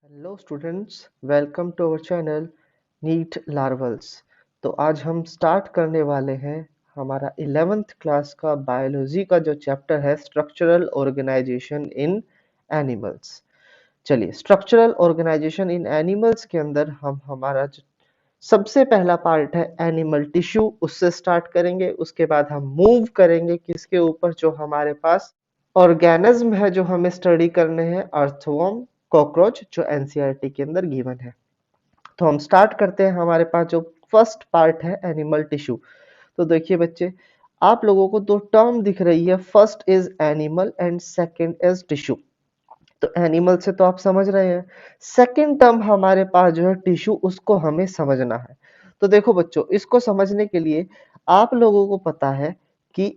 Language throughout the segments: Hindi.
Hello students, welcome to our channel NEET Larvals. तो आज हम स्टार्ट करने वाले हैं हमारा 11th क्लास का बायोलॉजी का जो चैप्टर है स्ट्रक्चरल ऑर्गेनाइजेशन इन एनिमल्स। चलिए, स्ट्रक्चरल ऑर्गेनाइजेशन इन एनिमल्स के अंदर हम हमारा जो सबसे पहला पार्ट है एनिमल टिश्यू, उससे स्टार्ट करेंगे। उसके बाद हम मूव करेंगे किसके ऊपर, जो हमारे पास ऑर्गेनिज्म है जो हमें स्टडी करने हैं, अर्थवर्म, कॉकरोच, जो एनसीईआरटी के अंदर गिवन है। तो हम स्टार्ट करते हैं। हमारे पास जो फर्स्ट पार्ट है एनिमल टिश्यू। तो देखिए बच्चे, आप लोगों को दो टर्म दिख रही है, first is animal and second is tissue. तो एनिमल से तो आप समझ रहे हैं, सेकंड टर्म हमारे पास जो है टिश्यू, उसको हमें समझना है। तो देखो बच्चों, इसको समझने के लिए आप लोगों को पता है कि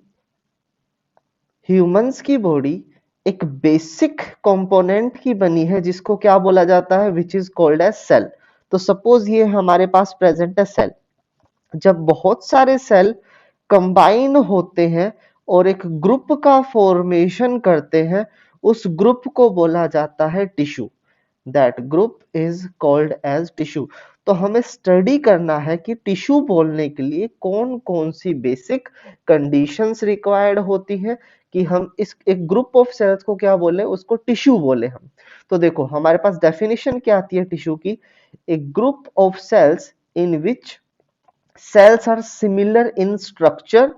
ह्यूमंस की बॉडी एक बेसिक कंपोनेंट की बनी है जिसको क्या बोला जाता है, which is called as cell. तो सपोज ये हमारे पास प्रेजेंट है सेल। जब बहुत सारे सेल कंबाइन होते हैं और एक ग्रुप का फॉर्मेशन करते हैं, उस ग्रुप को बोला जाता है tissue. That group is called as tissue. तो हमें स्टडी करना है कि टिश्यू बोलने के लिए कौन कौन सी बेसिक कंडीशंस रिक्वायर्ड होती हैं कि हम इस एक ग्रुप ऑफ सेल्स को क्या बोले, उसको टिश्यू बोले हम। तो देखो हमारे पास डेफिनेशन क्या आती है टिश्यू की, a group of cells in which cells are similar in structure,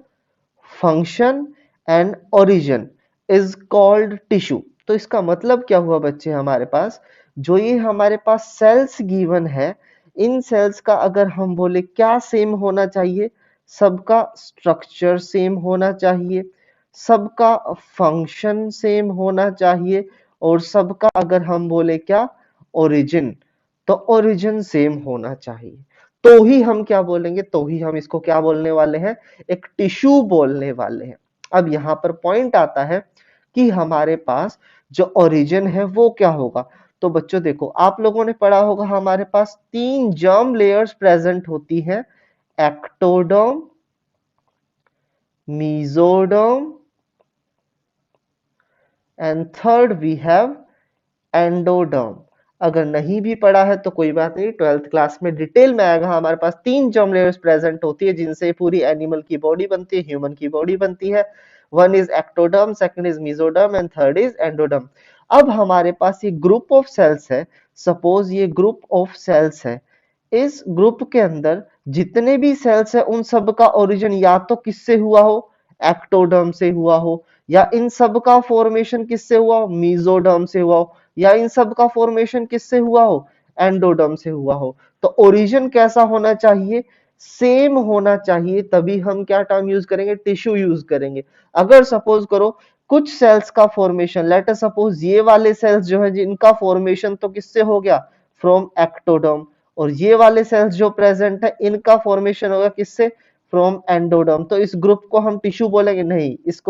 function and origin is called tissue। तो इसका मतलब क्या हुआ बच्चे, हमारे पास जो ये हमारे पास सेल्स गिवन है, इन सेल्स का अगर हम बोले क्या सेम होना चाहिए, सबका स्ट्रक्चर सेम होना चाहिए, सबका फंक्शन सेम होना चाहिए, और सबका अगर हम बोले क्या, ओरिजिन, तो ओरिजिन सेम होना चाहिए। तो ही हम क्या बोलेंगे, तो ही हम इसको क्या बोलने वाले हैं, एक टिश्यू बोलने वाले हैं। अब यहाँ पर पॉइंट आता है कि हमारे पास जो ओरिजिन है वो क्या होगा। तो बच्चों देखो, आप लोगों ने पढ़ा होगा हमारे पास तीन जर्म लेयर्स प्रेजेंट होती हैं, ectoderm, mesoderm and third we have endoderm. अगर नहीं भी पढ़ा है तो कोई बात नहीं, 12th क्लास में डिटेल में आएगा। हमारे पास तीन जर्म लेयर्स प्रेजेंट होती है जिनसे पूरी एनिमल की बॉडी बनती है, ह्यूमन की बॉडी बनती है। One is ectoderm, second is mesoderm and third is endoderm. अब हमारे पास ये ग्रुप ऑफ सेल्स है, सपोज ये ग्रुप ऑफ सेल्स है। इस ग्रुप के अंदर जितने भी सेल्स है उन सब का ओरिजिन या तो किससे हुआ हो, एक्टोडर्म से हुआ हो, या इन सब का फॉर्मेशन किससे हुआ हो, मेसोडर्म से हुआ हो, या इन सब का फॉर्मेशन किससे हुआ हो, एंडोडर्म से हुआ हो। तो ओरिजिन कैसा होना चाहिए, सेम होना चाहिए, तभी हम क्या टर्म यूज करेंगे, टिश्यू यूज करेंगे। अगर सपोज करो कुछ सेल्स का फॉर्मेशन, लेट अस सपोज ये वाले सेल्स जो है जिनका फॉर्मेशन तो किससे हो गया, फ्रॉम एक्टोडर्म, और ये वाले सेल्स जो प्रेजेंट है इनका फॉर्मेशन होगा किससे, फ्रॉम एंडोडर्म। तो इस ग्रुप को हम टिश्यू बोलेंगे नहीं, इस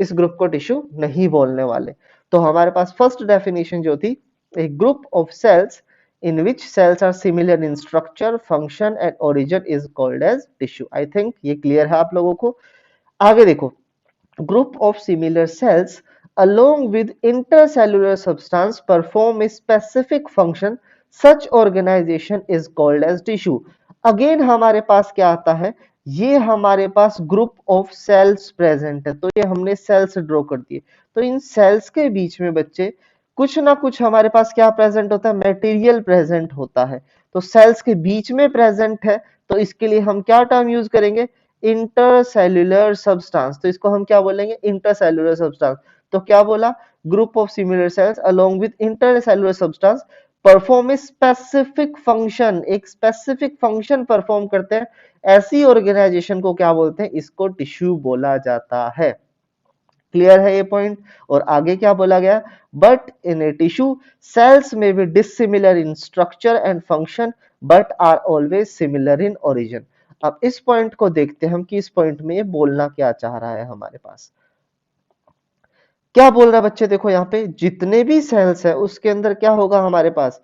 ग्रुप को टिश्यू नहीं बोलने वाले। तो हमारे पास फर्स्ट डेफिनेशन जो थी, a group of cells in which cells are similar in structure, function and origin is called as tissue. I think ये क्लियर है आप लोगों को। आगे देखो, group of similar cells along with intercellular substance perform a specific function, such organization is called as tissue। Again हमारे पास क्या आता है, ये हमारे पास ग्रुप ऑफ सेल्स प्रेजेंट है, तो ये हमने सेल्स ड्रॉ कर दिए। तो इन सेल्स के बीच में बच्चे कुछ ना कुछ हमारे पास क्या प्रेजेंट होता है, मटेरियल प्रेजेंट होता है। तो सेल्स के बीच में प्रेजेंट है, तो इसके लिए हम क्या टर्म यूज करेंगे, इंटरसेल्युलर सब्सटेंस। तो इसको हम क्या बोलेंगे, इंटरसेल्युलर सब्सटेंस। तो क्या बोला, group of similar sales along with intercellular substance perform a specific function, एक स्पेसिफिक फंक्शन परफॉर्म करते हैं। ऐसी ऑर्गेनाइजेशन को क्या बोलते हैं, इसको टिश्यू बोला जाता है। क्लियर है ये पॉइंट। और आगे क्या बोला गया, but in a tissue cells में be dissimilar in structure and function but are always similar in origin. अब इस पॉइंट को देखते हैं हम कि इस पॉइंट में ये बोलना क्या चाह रहा है। हमारे पास क्या बोल रहा है बच्चे, देखो यहाँ पे जितने भी सेल्स है उसके अंदर क्या होगा, हमारे पास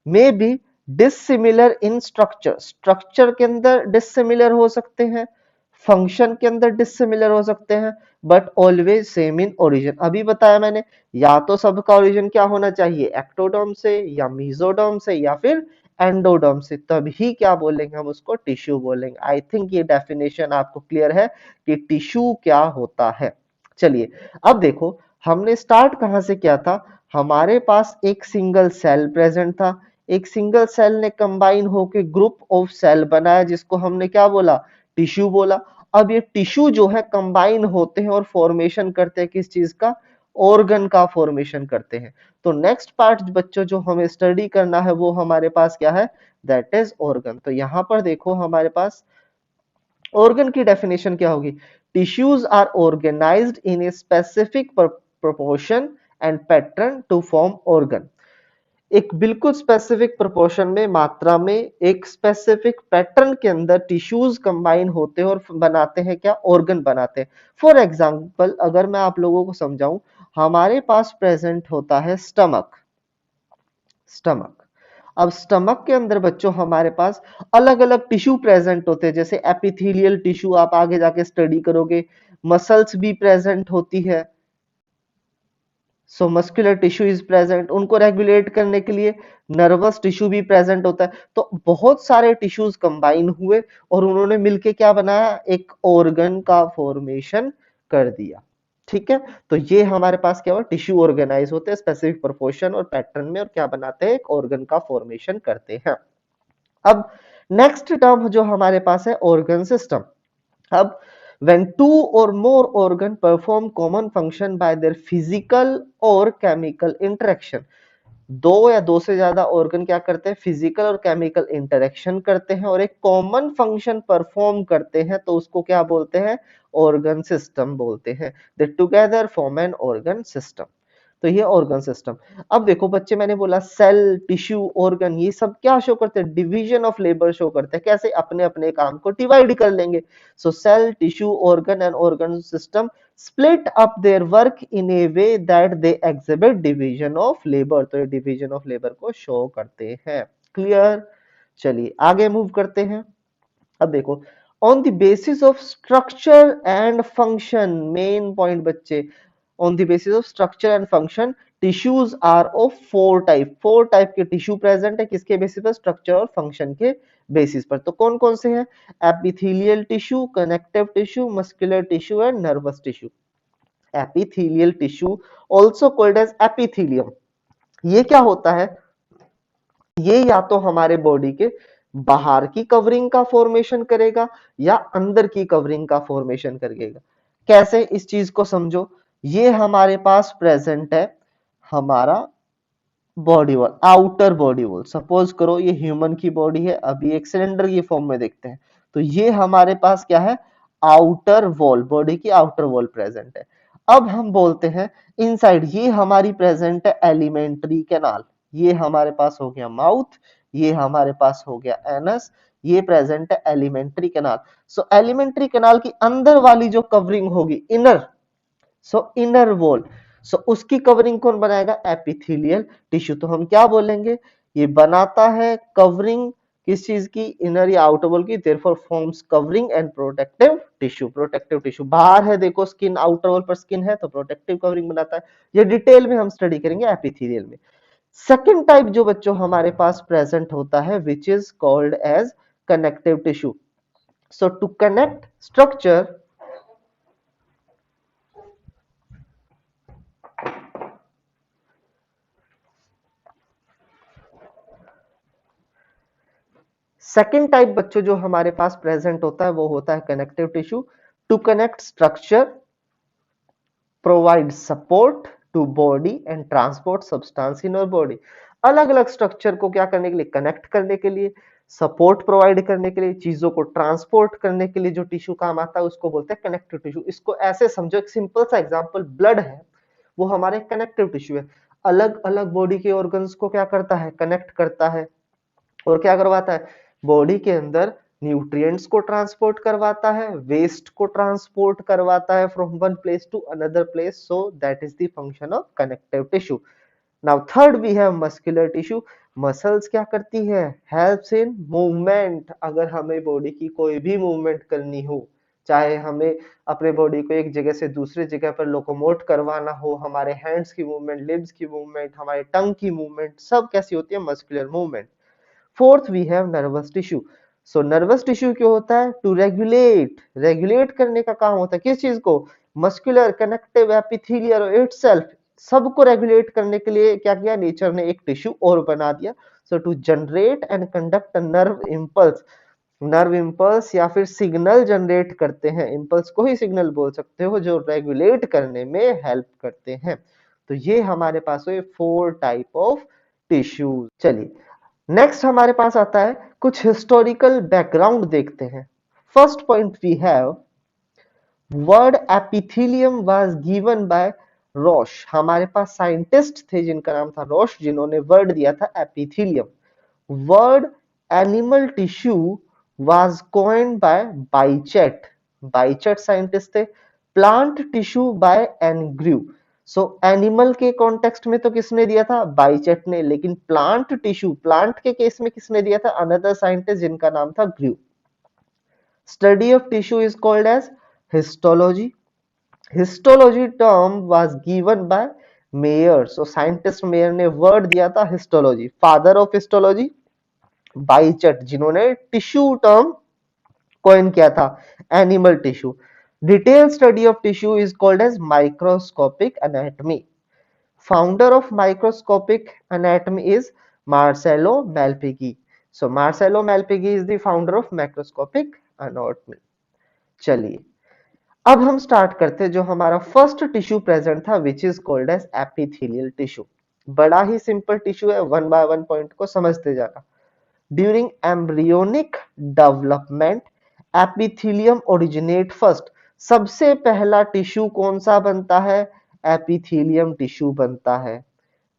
may be dissimilar in structure, structure के अंदर डिसिमिलर हो सकते हैं, फंक्शन के अंदर डिसिमिलर हो सकते हैं but always same in origin. अभी बताया मैंने, या तो सबका ओरिजिन क्या होना चाहिए, एक्टोडर्म से या मेसोडर्म से या फिर एंडोडर्म से, तभी क्या बोलेंगे हम उसको टिश्यू बोलेंगे। आई थिंक ये डेफिनेशन आपको क्लियर है कि टिश्यू क्या होता है। चलिए अब देखो, हमने स्टार्ट कहां से किया था, हमारे पास एक सिंगल सेल प्रेजेंट था, एक सिंगल सेल ने कंबाइन होकर ग्रुप ऑफ सेल बनाया जिसको हमने क्या बोला, टिश्यू बोला। अब ये टिश्यू जो है कंबाइन होते हैं और फॉर्मेशन करते हैं किस चीज का, ऑर्गन का फॉर्मेशन करते हैं। तो नेक्स्ट पार्ट बच्चों जो हमें स्टडी करना है वो हमारे पास क्या है, दैट इज ऑर्गन। तो यहां पर देखो हमारे पास ऑर्गन की डेफिनेशन क्या होगी, tissues are organised in a specific proportion and pattern to form organ. एक बिल्कुल स्पेसिफिक प्रोपोर्शन में, मात्रा में, एक स्पेसिफिक पैटर्न के अंदर टिश्यूज कंबाइन होते हैं और बनाते हैं क्या, ऑर्गन बनाते हैं। फॉर एग्जांपल अगर मैं आप लोगों को समझाऊं, हमारे पास प्रेजेंट होता है स्टमक। स्टमक, अब स्टमक के अंदर बच्चों हमारे पास अलग अलग टिश्यू प्रेजेंट होते हैं, जैसे एपिथेलियल टिश्यू आप आगे जाके स्टडी करोगे, मसल्स भी प्रेजेंट होती है, सो मस्कुलर टिश्यू इज प्रेजेंट, उनको रेगुलेट करने के लिए नर्वस टिश्यू भी प्रेजेंट होता है। तो बहुत सारे टिश्यूज कंबाइन हुए और उन्होंने मिलके क्या बनाया, एक ऑर्गन का फॉर्मेशन कर दिया। ठीक है, तो ये हमारे पास क्या हुआ, टिश्यू ऑर्गेनाइज होते हैं स्पेसिफिक प्रोपोर्शन और पैटर्न में और क्या बनाते हैं, एक ऑर्गन का फॉर्मेशन करते हैं। अब नेक्स्ट टर्म जो हमारे पास है ऑर्गन सिस्टम। अब when two or more organ perform common function by their physical or chemical interaction, दो या दो से ज्यादा ऑर्गन क्या करते हैं, फिजिकल और केमिकल इंटरेक्शन करते हैं और एक कॉमन फंक्शन परफॉर्म करते हैं, तो उसको क्या बोलते हैं, ऑर्गन सिस्टम बोलते हैं। दे together form an organ system. तो ये ऑर्गन सिस्टम। अब देखो बच्चे, मैंने बोला सेल, टिश्यू, ऑर्गन, ये सब क्या शो करते हैं, डिवीजन ऑफ लेबर शो करते हैं। कैसे, अपने अपने काम को डिवाइड कर लेंगे। So cell, tissue, organ and organ system split up their work in a way that they exhibit division of labor। तो ये division of labor को शो करते हैं। क्लियर, चलिए आगे मूव करते हैं। अब देखो, on the basis of structure and function, main point बच्चे, on the basis of structure and function tissues are of four type के टिश्यू प्रेजेंट है, किसके बेसिस पर, स्ट्रक्चर और फंक्शन के बेसिस पर। तो कौन कौन से हैं, epithelial tissue, connective tissue, muscular tissue and nervous tissue. Epithelial tissue also called as epithelium, ये क्या होता है, ये या तो हमारे बॉडी के बाहर की कवरिंग का फॉर्मेशन करेगा या अंदर की कवरिंग का फॉर्मेशन करेगा। कैसे, इस चीज को समझो, ये हमारे पास प्रेजेंट है हमारा body wall, outer body wall. Suppose करो ये ह्यूमन की बॉडी है, अभी एक सिलेंडर की फॉर्म में देखते हैं, तो ये हमारे पास क्या है, आउटर वॉल, बॉडी की आउटर वॉल प्रेजेंट है। अब हम बोलते हैं इनसाइड, ये हमारी प्रेजेंट है एलिमेंट्री कैनाल, ये हमारे पास हो गया माउथ, ये हमारे पास हो गया एनस, ये प्रेजेंट है एलिमेंट्री कैनाल। सो एलिमेंट्री कैनाल की अंदर वाली जो कवरिंग होगी, इनर, सो इनर वॉल, सो उसकी कवरिंग कौन बनाएगा, एपिथेलियल टिश्यू। तो हम क्या बोलेंगे, ये बनाता है कवरिंग किस चीज की, इनर या आउटर वॉल की, therefore forms covering and protective tissue. Protective tissue बाहर है, देखो स्किन, आउटर वॉल पर स्किन है तो प्रोटेक्टिव कवरिंग बनाता है। ये डिटेल में हम स्टडी करेंगे एपिथेलियल में। सेकंड टाइप जो बच्चों हमारे पास प्रेजेंट होता है which is called as connective tissue. So to connect structure, second type बच्चों जो हमारे पास प्रेजेंट होता है वो होता है connective tissue. To connect structure, provide support to body and transport substance in our body. अलग अलग स्ट्रक्चर को क्या करने के लिए, कनेक्ट करने के लिए, सपोर्ट प्रोवाइड करने के लिए, चीजों को ट्रांसपोर्ट करने के लिए जो टिश्यू काम आता है उसको बोलते हैं कनेक्टिव टिश्यू। इसको ऐसे समझो, एक सिंपल सा एग्जांपल, ब्लड है, वो हमारे कनेक्टिव टिश्यू है। अलग अलग बॉडी के ऑर्गन्स को क्या करता है, कनेक्ट करता है और क्या करवाता है, बॉडी के अंदर न्यूट्रिएंट्स को ट्रांसपोर्ट करवाता है, वेस्ट को ट्रांसपोर्ट करवाता है from one place to another place. So that is the function of connective tissue. Now third we have muscular tissue. Muscles क्या करती है, हेल्प्स इन मूवमेंट। अगर हमें बॉडी की कोई भी मूवमेंट करनी हो, चाहे हमें अपने बॉडी को एक जगह से दूसरे जगह पर लोकोमोट करवाना हो, हमारे हैंड्स की मूवमेंट, लिम्स की मूवमेंट, हमारे टंग की मूवमेंट, सब कैसी होती है? Muscular movement. Fourth we have nervous tissue. So nervous tissue क्यों होता है? टू रेगुलेट, रेगुलेट करने का काम होता है किस चीज को? मस्कुलर, कनेक्टिव, एपिथेलियल इटसेल्फ, सबको रेगुलेट करने के लिए क्या किया नेचर ने? एक टिश्यू और बना दिया। So to generate and conduct nerve impulse, nerve impulse या फिर सिग्नल जनरेट करते हैं, इम्पल्स को ही सिग्नल बोल सकते हो, जो रेगुलेट करने में हेल्प करते हैं। तो ये हमारे पास हुए 4 टाइप ऑफ टिश्यूज। चलिए नेक्स्ट हमारे पास आता है कुछ हिस्टोरिकल बैकग्राउंड देखते हैं। First point we have word epithelium was given by Ruysch. हमारे पास साइंटिस्ट थे जिनका नाम था रॉश, जिन्होंने वर्ड दिया था epithelium. Word animal tissue was coined by Bichat, Bichat scientist थे। Plant tissue by N Grew. So animal के कॉन्टेक्स्ट में तो किसने दिया था? बाइचेट ने, लेकिन प्लांट टिश्यू, प्लांट के केस में किसने दिया था? अनदर साइंटिस्ट जिनका नाम था Grew. Study of tissue is called as histology. Histology term was given by Mayer. So scientist Mayer ने वर्ड दिया था हिस्टोलॉजी। फादर ऑफ हिस्टोलॉजी बाइचेट, जिन्होंने टिश्यू टर्म कॉइन किया था, animal tissue. Detail study of tissue is called as microscopic anatomy. Founder of microscopic anatomy is Marcello Malpighi. So Marcello Malpighi is the founder of microscopic anatomy. चलिए अब हम स्टार्ट करते हैं। जो हमारा फर्स्ट टिश्यू प्रेजेंट था which is called as epithelial tissue. बड़ा ही सिंपल टिश्यू है, वन बाय वन पॉइंट को समझते जाना। During embryonic development epithelium originate first. सबसे पहला टिश्यू कौन सा बनता है? एपिथेलियम टिश्यू बनता है।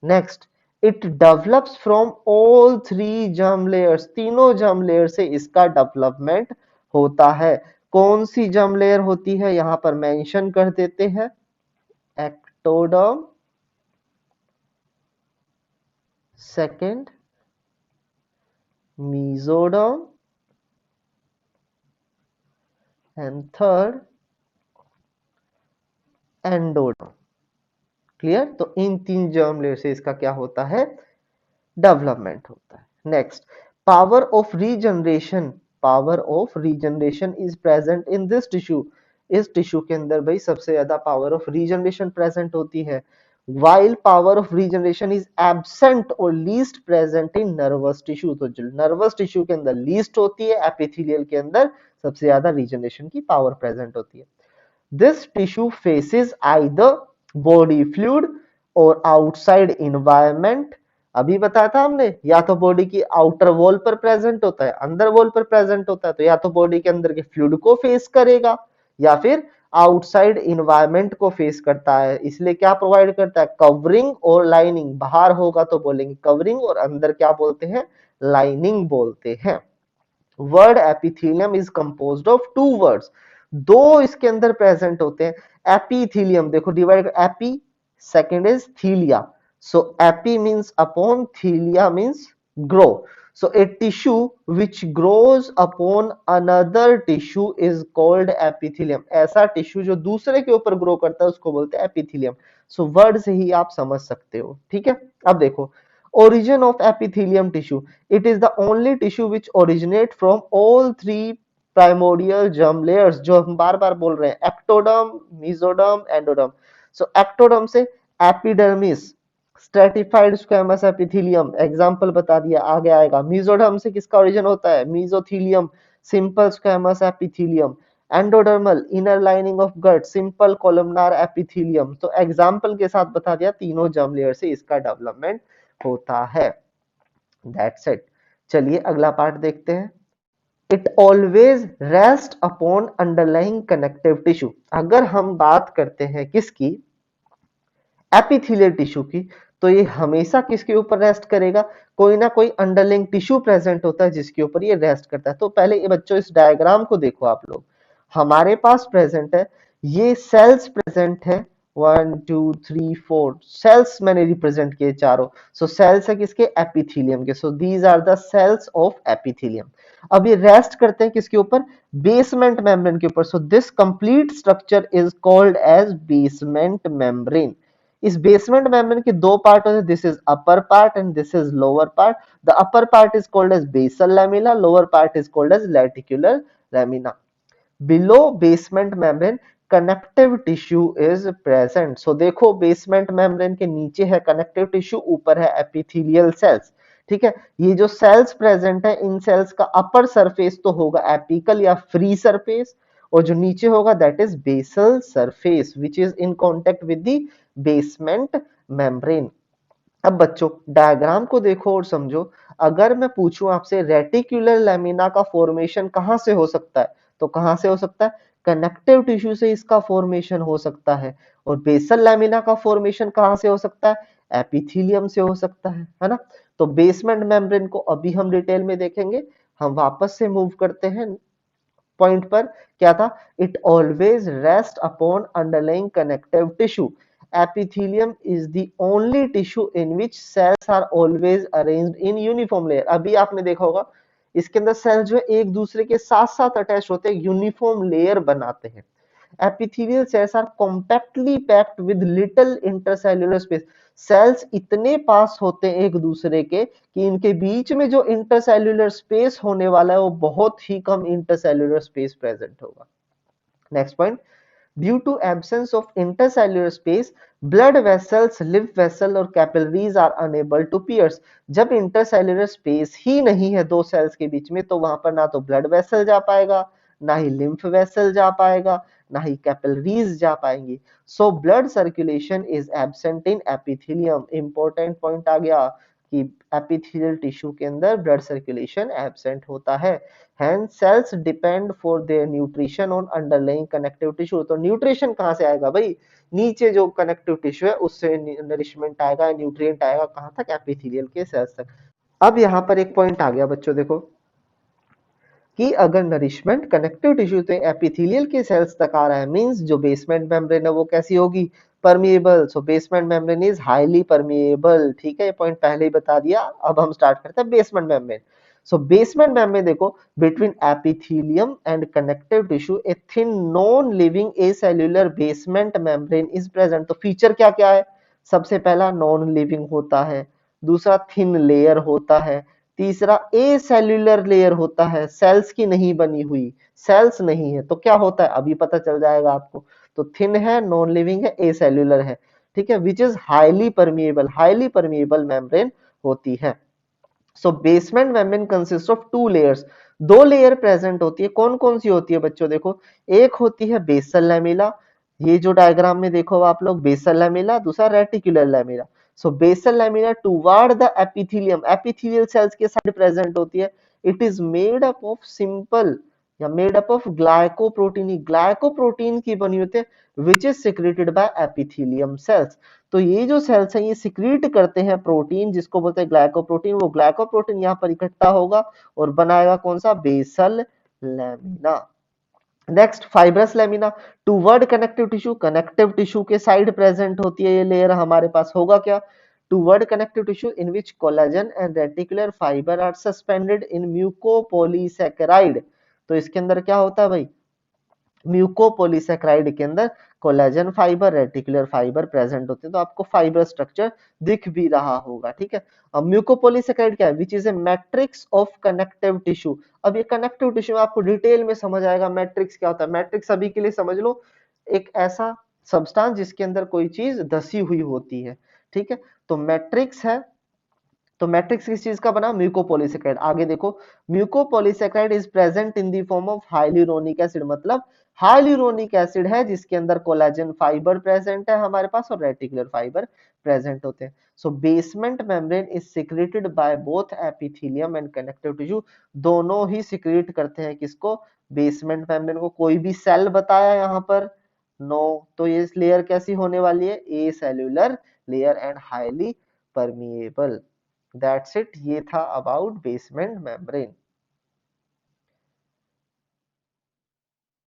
Next, it develops from all three germ layers. तीनों जर्म लेयर से इसका डेवलपमेंट होता है। कौन सी जर्म लेयर होती है? यहां पर मेंशन कर देते हैं, ectoderm, second mesoderm and third endoderm. Clear? तो इन तीन जर्म लेयर से इसका क्या होता है? डेवलपमेंट होता है। Next, power of regeneration, power of regeneration is present in this tissue. इस टिश्यू के अंदर भाई सबसे ज्यादा पावर ऑफ रीजनरेशन प्रेजेंट होती है। while power of regeneration is absent or least present in nervous tissue। तो जो नर्वस टिश्यू के अंदर लीस्ट होती है, एपिथेलियल के अंदर सबसे ज्यादा रीजनरेशन की पावर प्रेजेंट होती है। This tissue faces either body fluid और outside environment। अभी बताया था हमने, या तो बॉडी की आउटर वॉल पर प्रेजेंट होता है, अंदर वॉल पर प्रेजेंट होता है, तो या तो बॉडी के अंदर के फ्लूइड को फेस करेगा या फिर आउटसाइड इन्वायरमेंट को फेस करता है। इसलिए क्या प्रोवाइड करता है? कवरिंग और लाइनिंग। बाहर होगा तो बोलेंगे कवरिंग और अंदर क्या बोलते हैं? लाइनिंग बोलते हैं। Word epithelium is composed of two words. दो इसके अंदर प्रेजेंट होते हैं। एपिथेलियम देखो divide, epi, second is thelia. So epi means upon, thelia means grow. So a tissue which grows upon another tissue is called epithelium। ऐसा टिश्यू जो दूसरे के ऊपर ग्रो करता है उसको बोलते हैं एपिथेलियम। सो वर्ड से ही आप समझ सकते हो, ठीक है। अब देखो, origin of epithelium tissue, it is the only tissue which originate from all three primordial germ layers। जो हम बार बार बोल रहे हैं, एक्टोडर्म, मेसोडर्म, एंडोडर्म। सो एक्टोडर्म से epidermis, stratified squamous epithelium, example बता दिया, आगे आएगा। मेसोडर्म से किसका ओरिजिन होता है? Mesothelium, simple squamous epithelium. Endodermal, inner lining of gut, simple columnar epithelium. तो एग्जांपल के साथ बता दिया, तीनों जर्म लेयर से इसका डेवलपमेंट होता है। That's it. चलिए अगला पार्ट देखते हैं। It always rest upon underlying connective tissue. अगर हम बात करते हैं किसकी? एपिथेलियल टिश्यू की, तो ये हमेशा किसके ऊपर रेस्ट करेगा? कोई ना कोई अंडरलाइंग टिश्यू प्रेजेंट होता है जिसके ऊपर ये रेस्ट करता है। तो पहले ये बच्चों इस डायग्राम को देखो आप लोग। हमारे पास प्रेजेंट है, ये सेल्स प्रेजेंट है 1 2 3 4 सेल्स मैंने रिप्रेजेंट किए चारों। सो सेल्स है किसके, एपिथेलियम के। So these are the cells of epithelium. अब ये रेस्ट करते हैं किसके ऊपर, बेसमेंट मेम्ब्रेन के ऊपर। So this complete structure is called as basement membrane. इस बेसमेंट मेम्ब्रेन के दो पार्ट होते हैं, this is upper part and this is lower part. The upper part is called as basal lamina, lower part is called as reticular lamina. Below basement membrane connective tissue is present. So देखो बेसमेंट मेम्ब्रेन के नीचे है कनेक्टिव टिश्यू, ऊपर है एपिथेलियल सेल्स। ठीक है, ये जो सेल्स प्रेजेंट है, इन सेल्स का अपर सरफेस तो होगा एपिकल या फ्री सरफेस, और जो नीचे होगा that is basal surface which is in contact with the basement membrane. अब बच्चों डायग्राम को देखो और समझो। अगर मैं पूछूं आपसे रेटिकुलर लैमिना का फॉर्मेशन कहां से हो सकता है, तो कहां से हो सकता है, कनेक्टिव टिश्यू से इसका फॉर्मेशन हो सकता है। और बेसल लैमिना का फॉर्मेशन कहां से हो सकता है, एपिथेलियम से हो सकता है ना। तो बेसमेंट मेम्ब्रेन को अभी हम डिटेल में देखेंगे। हम वापस से मूव करते हैं पॉइंट पर। क्या था, it always rest upon underlying connective tissue. epithelium is the only tissue in which cells are always arranged in uniform layer। अभी आपने देखा होगा इसके अंदर सेल जो है एक दूसरे के साथ साथ अटैच होते हैं, यूनिफॉर्म लेयर बनाते हैं। epithelial cells are compactly packed with little intercellular space। Cells इतने पास होते हैं एक दूसरे के कि इनके बीच में जो इंटरसेल्यूलर स्पेस होने वाला है वो बहुत ही कम इंटरसेल्यूलर स्पेस प्रेजेंट होगा। Next point, due to absence of intercellular space blood vessels, lymph vessel और capillaries are unable to pierce. जब इंटरसेल्यूलर स्पेस ही नहीं है दो सेल्स के बीच में, तो वहां पर ना तो ब्लड वेसल जा पाएगा, ना ही लिम्फ वेसल जा पाएगा, ना ही कैपिलरीज जा पाएंगी। So blood circulation is absent in epithelium. Important point आ गया कि एपिथेलियल टिश्यू के अंदर ब्लड सर्कुलेशन एब्सेंट होता है। Hence cells depend for their nutrition on underlying connective tissue। तो न्यूट्रिशन कहां से आएगा भाई, नीचे जो कनेक्टिव टिश्यू है उससे नरिशमेंट आएगा, न्यूट्रिएंट आएगा कहां तक, एपिथेलियल के सेल्स तक। अब यहां पर एक पॉइंट आ गया बच्चों, देखो कि अगर नरिशमेंट कनेक्टिव टिश्यू से एपिथेलियल के सेल्स तक आ रहा है, मींस जो बेसमेंट मेम्ब्रेन है वो कैसी होगी, permeable. So basement membrane is highly permeable. ठीक है, ये पॉइंट पहले ही बता दिया। अब हम स्टार्ट करते हैं basement membrane. So basement membrane देखो, between epithelium and connective tissue a thin non living acellular basement membrane is present. तो फीचर क्या क्या है, सबसे पहला नॉन लिविंग होता है, दूसरा थिन लेयर होता है, तीसरा ए सेल्यूलर लेयर होता है, सेल्स की नहीं बनी हुई, सेल्स नहीं है तो क्या होता है अभी पता चल जाएगा आपको। तो थिन है, नॉन लिविंग है, ए सेल्यूलर है। ठीक है, which is highly permeable membrane होती है। So basement membrane consist of two layers. दो लेयर प्रेजेंट होती है, कौन कौन सी होती है बच्चों, देखो एक होती है बेसल लैमेला, ये जो डायग्राम में देखो आप लोग, बेसल लैमेला, दूसरा reticular lamella. So basal lamina toward the epithelium, epithelial cells के साइड प्रेजेंट होती है। It is made up of simple या made up of glycoprotein, glycoprotein की बनी होती है, which is secreted by epithelium cells. तो ये जो सेल्स हैं ये सिक्रीट करते हैं प्रोटीन जिसको बोलते हैं ग्लाइकोप्रोटीन। वो ग्लाइकोप्रोटीन यहाँ पर इकट्ठा होगा और बनाएगा कौन सा, basal lamina. Next fibrous lamina toward connective tissue के साइड प्रेजेंट होती है ये लेयर। हमारे पास होगा क्या, toward connective tissue in which collagen and reticular fibre are suspended in mucopolysaccharide. तो इसके अंदर क्या होता है भाई, म्यूकोपॉलीसैकेराइड के अंदर collagen fibre, reticular fibre present होते हैं। तो आपको फाइबर स्ट्रक्चर दिख भी रहा होगा। ठीक है, अब म्यूकोपॉलीसैकेराइड क्या है, which is a matrix of connective tissue. अब ये कनेक्टिव टिश्यू आपको डिटेल में समझ आएगा मैट्रिक्स क्या होता है। मैट्रिक्स अभी के लिए समझ लो, एक ऐसा सब्सटेंस जिसके अंदर कोई चीज धसी हुई होती है। ठीक है, तो मैट्रिक्स है, तो मैट्रिक्स किस चीज का बना, म्यूकोपॉलीसैकेराइड। आगे देखो, mucopolysaccharide is present in the form of hyaluronic acid, मतलब हाइलुरोनिक एसिड है जिसके अंदर कोलेजन फाइबर प्रेजेंट है हमारे पास और रेटिकुलर फाइबर प्रेजेंट होते हैं। So basement membrane is secreted by both epithelium and connective tissue. दोनों ही सिक्रेट करते हैं किसको, बेसमेंट मेम्ब्रेन को। कोई भी सेल बताया यहाँ पर, नो। तो ये लेयर कैसी होने वाली है, a cellular layer and highly permeable. That's it, ये था अबाउट बेसमेंट मेम्ब्रेन।